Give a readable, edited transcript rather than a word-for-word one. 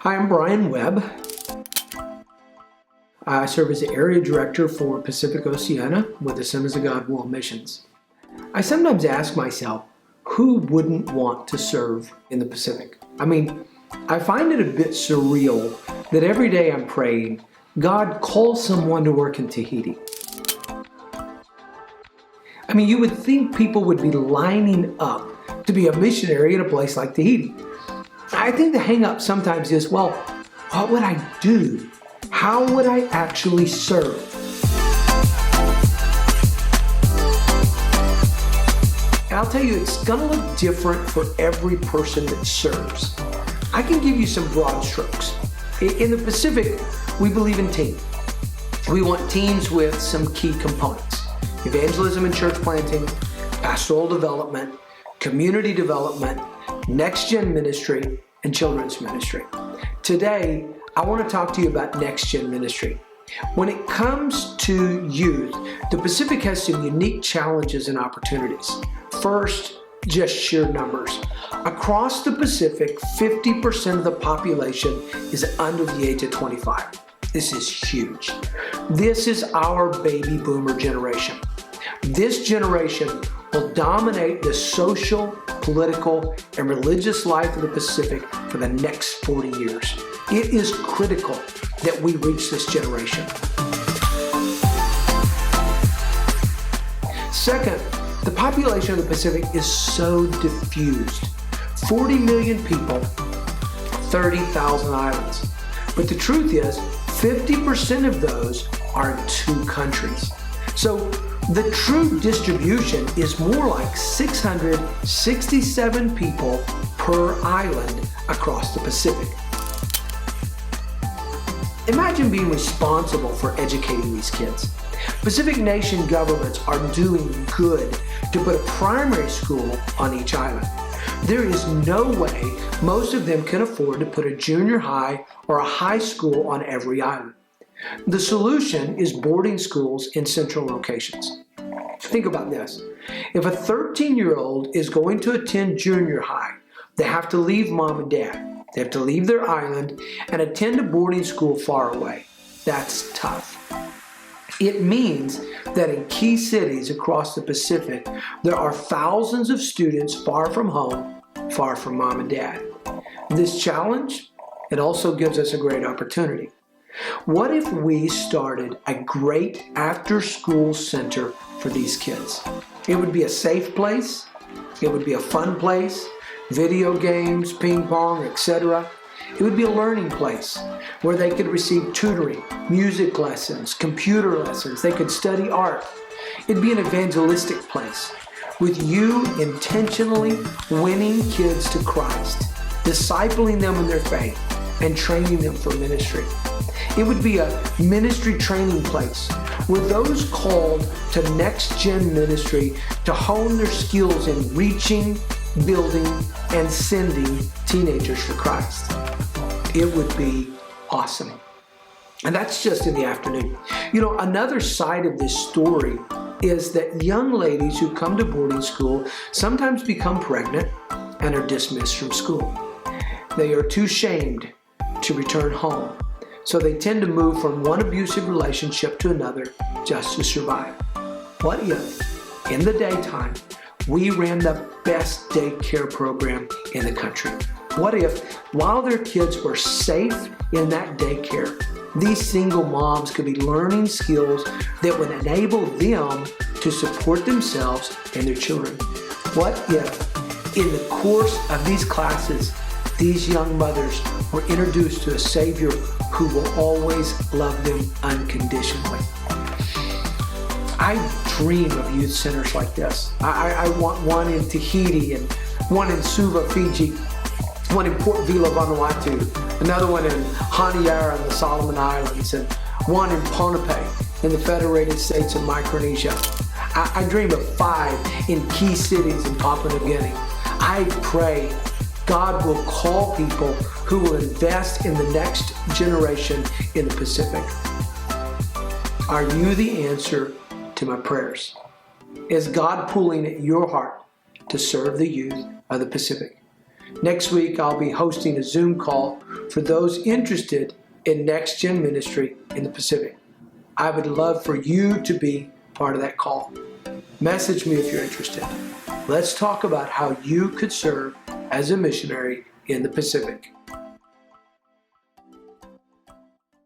Hi, I'm Brian Webb. I serve as the Area Director for Pacific Oceania with the Assemblies of God World Missions. I sometimes ask myself, who wouldn't want to serve in the Pacific? I find it a bit surreal that every day I'm praying, God calls someone to work in Tahiti. You would think people would be lining up to be a missionary in a place like Tahiti. I think the hang-up sometimes is, well, what would I do? How would I actually serve? And I'll tell you, it's going to look different for every person that serves. I can give you some broad strokes. In the Pacific, we believe in teams. We want teams with some key components: evangelism and church planting, pastoral development, community development, NextGen Ministry, and children's ministry. Today, I want to talk to you about NextGen Ministry. When it comes to youth, the Pacific has some unique challenges and opportunities. First, just sheer numbers. Across the Pacific, 50% of the population is under the age of 25. This is huge. This is our baby boomer generation. This generation will dominate the social, political, and religious life of the Pacific for the next 40 years. It is critical that we reach this generation. Second, the population of the Pacific is so diffused. 40 million people, 30,000 islands. But the truth is, 50% of those are in 2 countries. So the true distribution is more like 667 people per island across the Pacific. Imagine being responsible for educating these kids. Pacific nation governments are doing good to put a primary school on each island. There is no way most of them can afford to put a junior high or a high school on every island. The solution is boarding schools in central locations. Think about this. If a 13-year-old is going to attend junior high, they have to leave mom and dad. They have to leave their island and attend a boarding school far away. That's tough. It means that in key cities across the Pacific, there are thousands of students far from home, far from mom and dad. This challenge, it also gives us a great opportunity. What if we started a great after-school center for these kids? It would be a safe place. It would be a fun place. Video games, ping pong, etc. It would be a learning place where they could receive tutoring, music lessons, computer lessons. They could study art. It'd be an evangelistic place with you intentionally winning kids to Christ, discipling them in their faith, and training them for ministry. It would be a ministry training place where those called to NextGen Ministry to hone their skills in reaching, building, and sending teenagers for Christ. It would be awesome. And that's just in the afternoon. Another side of this story is that young ladies who come to boarding school sometimes become pregnant and are dismissed from school. They are too shamed to return home. So they tend to move from one abusive relationship to another just to survive. What if, in the daytime, we ran the best daycare program in the country? What if, while their kids were safe in that daycare, these single moms could be learning skills that would enable them to support themselves and their children? What if, in the course of these classes, these young mothers were introduced to a Savior who will always love them unconditionally? I dream of youth centers like this. I want one in Tahiti and one in Suva, Fiji, one in Port Vila, Vanuatu, another one in Honiara in the Solomon Islands, and one in Ponape in the Federated States of Micronesia. I dream of 5 in key cities in Papua New Guinea. I pray God will call people who will invest in the next generation in the Pacific. Are you the answer to my prayers? Is God pulling at your heart to serve the youth of the Pacific? Next week, I'll be hosting a Zoom call for those interested in NextGen Ministry in the Pacific. I would love for you to be part of that call. Message me if you're interested. Let's talk about how you could serve as a missionary in the Pacific.